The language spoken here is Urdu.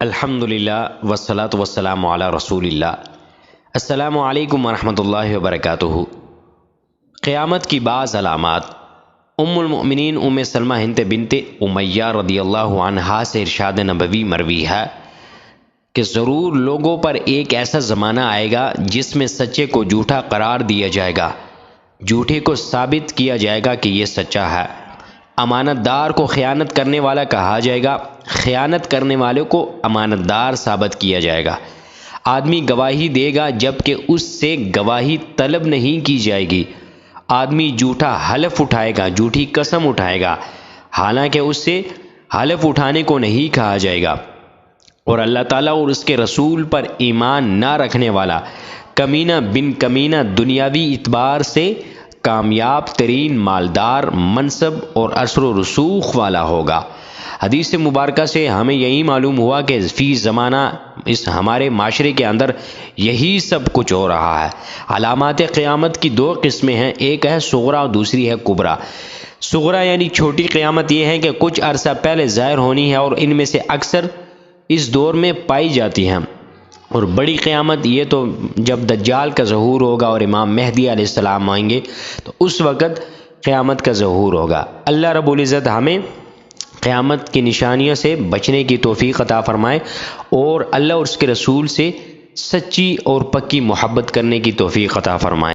الحمدللہ والصلاۃ والسلام علی رسول اللہ۔ السلام علیکم ورحمۃ اللہ وبرکاتہ۔ قیامت کی بعض علامات۔ ام المؤمنین ام سلمہ ہند بنت امیہ رضی اللہ عنہا سے ارشاد نبوی مروی ہے کہ ضرور لوگوں پر ایک ایسا زمانہ آئے گا جس میں سچے کو جھوٹا قرار دیا جائے گا، جھوٹے کو ثابت کیا جائے گا کہ یہ سچا ہے، امانت دار کو خیانت کرنے والا کہا جائے گا، خیانت کرنے والے کو امانت دار ثابت کیا جائے گا۔ آدمی گواہی دے گا جبکہ اس سے گواہی طلب نہیں کی جائے گی۔ آدمی جھوٹا حلف اٹھائے گا، جھوٹی قسم اٹھائے گا، حالانکہ اس سے حلف اٹھانے کو نہیں کہا جائے گا۔ اور اللہ تعالیٰ اور اس کے رسول پر ایمان نہ رکھنے والا کمینہ بن کمینہ دنیاوی اعتبار سے کامیاب ترین مالدار، منصب اور اثر و رسوخ والا ہوگا۔ حدیث مبارکہ سے ہمیں یہی معلوم ہوا کہ فی زمانہ اس ہمارے معاشرے کے اندر یہی سب کچھ ہو رہا ہے۔ علامات قیامت کی دو قسمیں ہیں، ایک ہے صغریٰ اور دوسری ہے کبریٰ۔ صغریٰ یعنی چھوٹی قیامت یہ ہے کہ کچھ عرصہ پہلے ظاہر ہونی ہے اور ان میں سے اکثر اس دور میں پائی جاتی ہیں، اور بڑی قیامت یہ تو جب دجال کا ظہور ہوگا اور امام مہدی علیہ السلام آئیں گے تو اس وقت قیامت کا ظہور ہوگا۔ اللہ رب العزت ہمیں قیامت کی نشانیوں سے بچنے کی توفیق عطا فرمائے اور اللہ اور اس کے رسول سے سچی اور پکی محبت کرنے کی توفیق عطا فرمائے۔